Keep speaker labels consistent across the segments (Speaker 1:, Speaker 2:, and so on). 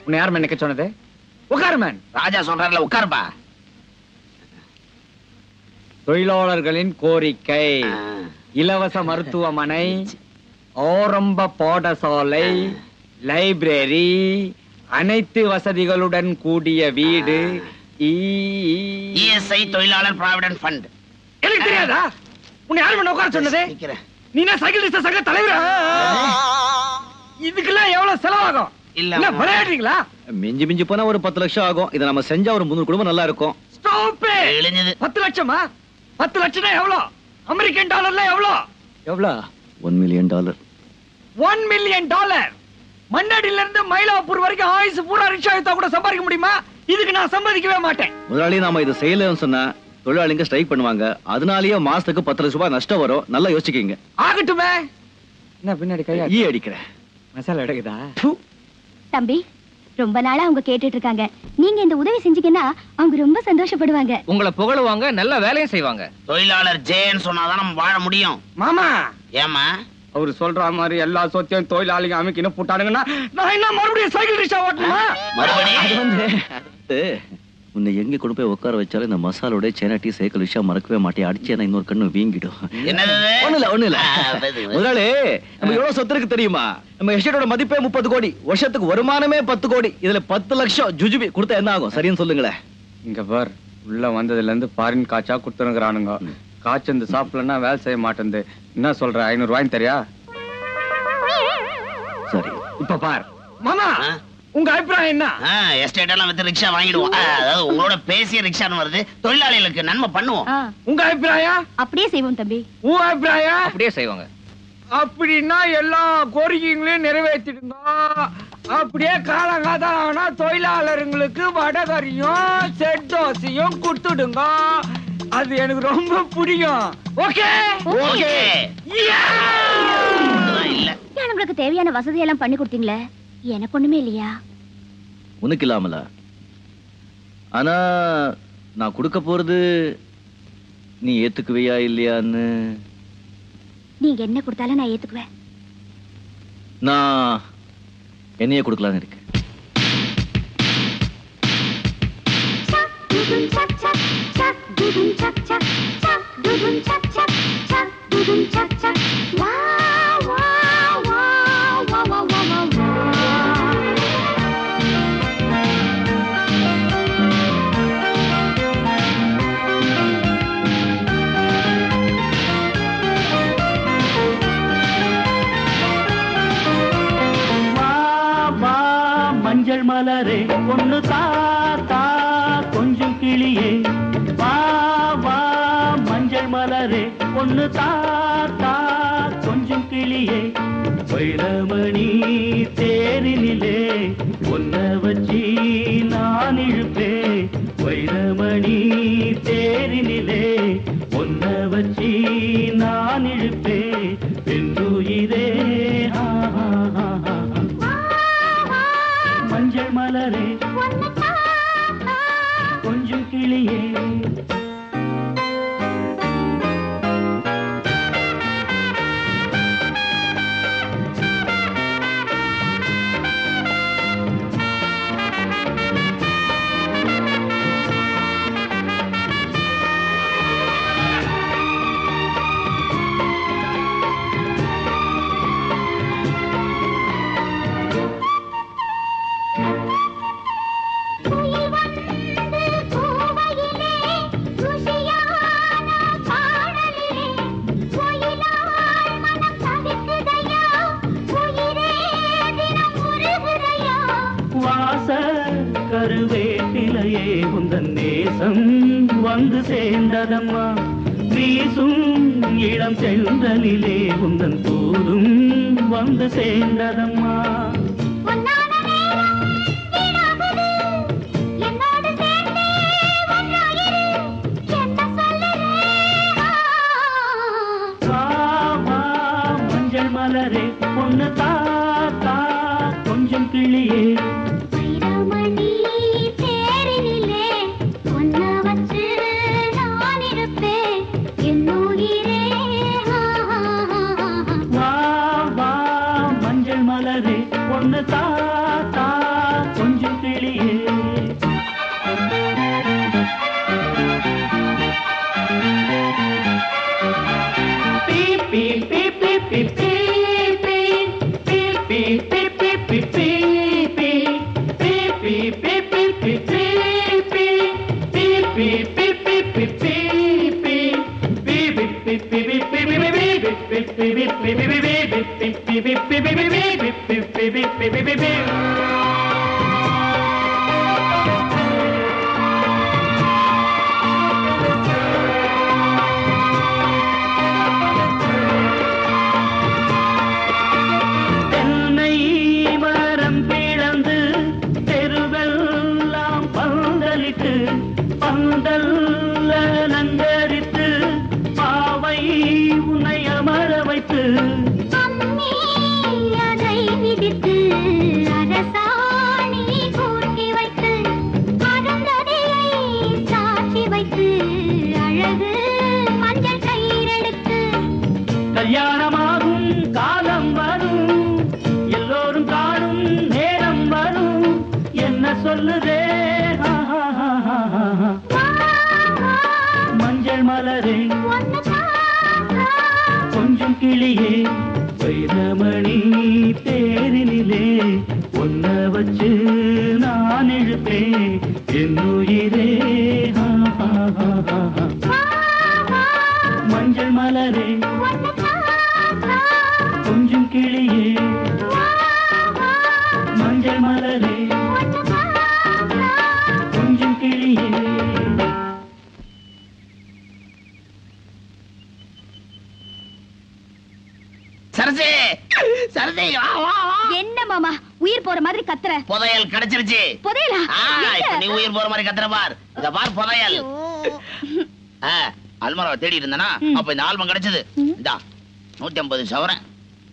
Speaker 1: உன்னை யார் மேன் நிக்க சொன்னது? உட்காரு மேன்.
Speaker 2: ராஜா சொல்றாருல உட்காருப்பா.
Speaker 1: தொழிலாளர்களின் கோரிக்கை இலவச மருத்துவமனை, ஆரம்ப பாடசாலை, லைப்ரரி, அனைத்து வசதிகளுடன் கூடிய வீடு,
Speaker 2: இஎஸ்ஐ தொழிலாளர் ப்ராவிடன்ட் ஃபண்ட்.
Speaker 1: எனக்கு தெரியாதா? உன்னை யார் மேன் உட்கார சொன்னது? நீ என்ன சைக்கிள் சங்க தலைவரா? இதுக்கெல்லாம் எவ்வளவு செலவாகும்? இல்ல விளையாடுறீங்களா?
Speaker 3: மிஞ்சி மிஞ்சி போனா ஒரு 10 லட்சம் ஆகும். இதை நம்ம செஞ்சா ஒரு 300 குடும்பம் நல்லா இருக்கும்.
Speaker 1: ஸ்டாப். 10 லட்சமா? 10 லட்சம்னா எவ்வளவு? அமெரிக்கன் டாலர்ல எவ்வளவு? எவ்வளவு?
Speaker 3: $1 million.
Speaker 1: $1 million. மண்ணடியில இருந்து மயிலாப்பூர் வரைக்கும் ஆயுசு பூரா ரிக்ஷா எடுத்தா கூட சம்பாதிக்க முடியுமா? இதுக்கு நான் சம்பாதிக்கவே மாட்டேன்.
Speaker 3: முதலாளி, நாம இது செய்யலன்னு சொன்னா தொழிலாளிங்க ஸ்ட்ரைக் பண்ணுவாங்க. அதனாலேயே மாசத்துக்கு 10 லட்சம் ரூபாய் நஷ்டம் வரும். நல்லா யோசிக்கீங்க.
Speaker 1: ஆகட்டுமே. என்ன பின்னாடி கையா
Speaker 3: ஈ அடிக்கிறேன்.
Speaker 1: மசாலா எடுக்குதா?
Speaker 4: தம்பி, ரொம்ப நாளா அவங்க கேட்டுட்டு இருக்காங்க. நீங்க இந்த உதவி செஞ்சீங்கன்னா அவங்க ரொம்ப சந்தோஷப்படுவாங்க.
Speaker 5: உங்களை புகழுவாங்க, நல்ல வேலையும் செய்வாங்க.
Speaker 2: தொழிலாளர் ஜேன்னு சொன்னாதான் நம்ம வாழ முடியும்.
Speaker 1: மாமா,
Speaker 2: ஏமா
Speaker 1: அவரு சொல்ற மாதிரி எல்லா சொத்தையும் தொழிலாளிங்க அமைக்கின்னு போட்டானுங்கன்னா நான் என்ன மறுபடியும் சைக்கிள் ரிக்ஷா ஓட்டணுமா?
Speaker 3: உன்னை எங்க கொண்டு போய் உட்கார வச்சாலும் இந்த மசாலோட சேனாட்டி சைக்கிள் ரிக்ஷா மறக்கவே மாட்டேன். அடிச்சேன்னா இன்னொரு கண்ணு வீங்கிடும். ஒண்ணு இல்ல முதலாளி, நம்ம எவ்வளவு சொத்து இருக்கு தெரியுமா? நம்ம எஸ்டேட்டோட மதிப்பே 30 கோடி, வருஷத்துக்கு வருமானமே 10 கோடி. இதுல 10 லட்சம் ஜுஜுபி கொடுத்தா என்ன ஆகும்? சரின்னு சொல்லுங்களேன்.
Speaker 1: இங்க பார், உள்ள வந்ததுல இருந்து பாரின் காய்ச்சா குடுத்துருங்கிறானுங்க. காய்ச்சல் இந்த சாப்பிடலன்னா வேலை செய்ய மாட்டேன். என்ன சொல்ற? 500 ரூபாய் தெரியா?
Speaker 3: சரி,
Speaker 1: இப்ப பார் மாமா, உங்க அபிப்பிராயம் என்ன?
Speaker 2: எஸ்டேட் எல்லாம் வித்து ரிக்ஷா வாங்கிடுவோம். அதாவது உங்களோட பேசிய ரிக்ஷான்னு வருது, தொழிலாளிகளுக்கு நன்மை பண்ணுவோம்.
Speaker 1: உங்க அபிப்பிராயம்?
Speaker 4: அப்படியே செய்வோம் தம்பி.
Speaker 1: உன் அபிப்பிராயம்?
Speaker 5: அப்படியே செய்வாங்க.
Speaker 1: அப்படின்னா எல்லா கோரிக்கைகளையும் நிறைவேற்றிடுங்க. அப்படியே காலங்காதானா தொழிலாளர்களுக்கு வடகரியும் செட் தோசையும் கொடுத்துடுங்க. அது எனக்கு ரொம்ப பிடிக்கும். Okay
Speaker 2: okay.
Speaker 4: இல்ல, நம்மளுக்கு தேவையான வசதி எல்லாம் பண்ணி கொடுத்தீங்களே, எனக்கு ஒண்ணுமே இல்லையா?
Speaker 3: உனக்கு இல்லாமல? ஆனா நான் கொடுக்க போறது நீ ஏத்துக்குவியா இல்லையான்னு?
Speaker 4: நீங்க என்ன கொடுத்தாலும் நான் ஏத்துக்குவேன்.
Speaker 3: நான் என்னையே கொடுக்கலான்னு இருக்கு.
Speaker 6: மஞ்சள் மலரே பொண்ணு தாத்தா கொஞ்சம் கிளியே, வா வா மஞ்சள் மலரே பொண்ணு தாத்தா கொஞ்சம் கிளியே, வைரமணி தேரினிலே பொன்ன வச்சி நான் இழுப்பே, வைரமணி தேரினிலே பொன்ன வச்சி நான் இழுப்பே, பெண்ணுயிரே மஞ்சள் மலரே கொஞ்சம் கிளியே. கருவேட்டிலையே உந்தன் நேசம் வந்து சேர்ந்ததம்மா, வீசும் இளம் செந்தலிலே உந்தன் தூதும் வந்து சேர்ந்ததம்மா. மஞ்சள் மலரே பொண்ணு தாத்தா கொஞ்சம் கிளியே, மஞ்சள் மலரே பொண்ணு தாத்தா தென்னை மரம் பிளந்து தெருவெல்லாம் பந்தலிட்டு பந்தல்ல நங்கரித்து பாவை உன்னை அமர வைத்து
Speaker 4: அம்மி அதை விதித்து அரசாணி கூட்டி வைத்து அருந்ததியை சாட்சி வைத்து அழகு மஞ்சள் கயிறெடுத்து
Speaker 6: கல்யாணமாகும் காலம் வரும் எல்லோரும் காணும் நேரம் வரும் என்ன சொல்லுதே மஞ்சள் மலரே கொஞ்சம் கிளியே வைரமணி தேரினிலே ஒன்ன வச்சு நான் இழுப்பேன் என் உயிரே மஞ்சள் மலரே கொஞ்சம் கிளியே மஞ்சள் மலரே கொஞ்சம் கிளியே
Speaker 2: சரசே சரசே வா வா வா.
Speaker 4: என்ன மாமா உயிர் போற மாதிரி கத்துற?
Speaker 2: புதையல் கிடைச்சிருச்சு.
Speaker 4: புதையலா?
Speaker 2: இப்ப நீ உயிர் போற மாதிரி கத்துற பார். இத பார் புதையல். அல்மாராவை தேடி இருந்தனா அப்ப இந்த ஆல்பம் கிடைச்சது. இந்தா 150 சவரன்.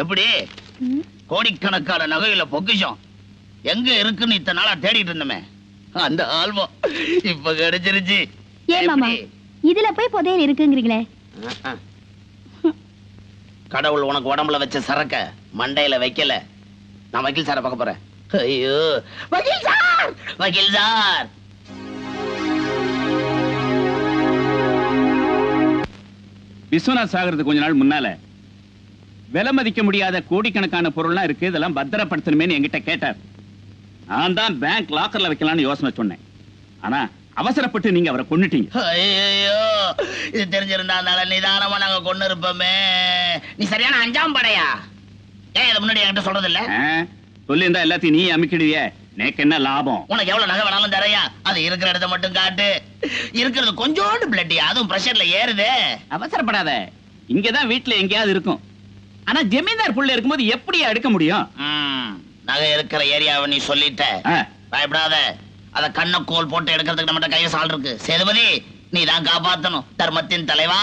Speaker 2: எப்படி கோடிக்கணக்கான நகையில பொக்கிஷம் எங்க இருக்குன்னு இத்தனை நாளா தேடிட்டு இருந்தமே அந்த ஆல்பம் இப்ப கிடைச்சிருச்சு.
Speaker 4: ஏன் மாமா இதுல போய் புதையல் இருக்குங்கிறீங்களே?
Speaker 2: கடவுள் உனக்கு உடம்புல வச்ச சரக்க மண்டையில வைக்கல. நான் வக்கீல் சாரை பார்க்க போறேன். ஐயோ வக்கீல் சார், வக்கீல் சார்.
Speaker 7: விஸ்வநாத் சாகிறதுக்கு கொஞ்ச நாள் முன்னால விலை மதிக்க முடியாத கோடிக்கணக்கான பொருள்லாம் இருக்கு, இதெல்லாம் பத்திரப்படுத்தணுமேன்னு என்கிட்ட கேட்டார். நான் தான் பேங்க் லாக்கர்ல வைக்கலாம்னு யோசனை சொன்னேன். ஆனா அவசரப்பட்டு நீங்க அவரை கொன்னுட்டீங்க.
Speaker 2: ஐயோ இது தெரிஞ்சிருந்தா நிதானமா நாங்க கொண்டு இருப்போமே. நீ சரியான அஞ்சாம் படையா? ஏன் இதை முன்னாடி என்கிட்ட சொல்றது இல்ல?
Speaker 7: சொல்லியிருந்தா எல்லாத்தையும் நீ அமைக்கிடுவிய, எனக்கு என்ன லாபம்?
Speaker 2: உனக்கு எவ்வளவு நகை வேணாலும் தரையா, அது இருக்கிற இடத்த மட்டும் காட்டு. இருக்கிறது கொஞ்சோண்டு பிளட்டியா, அதுவும் பிரஷர்ல ஏறுதே.
Speaker 7: அவசரப்படாத, இங்கதான் வீட்டுல எங்கேயாவது இருக்கும். ஆனா ஜமீன்தார் புள்ள இருக்கும்போது எப்படி எடுக்க முடியும்?
Speaker 2: நகை இருக்கிற ஏரியாவை நீ சொல்லிட்ட, பயப்படாத. அத கண்ண கோல் போட்டு எடுக்கிறதுக்கு நம்ம கையில சால் இருக்கு. சேதுபதி நீ தான் காப்பாத்தணும், தர்மத்தின் தலைவா.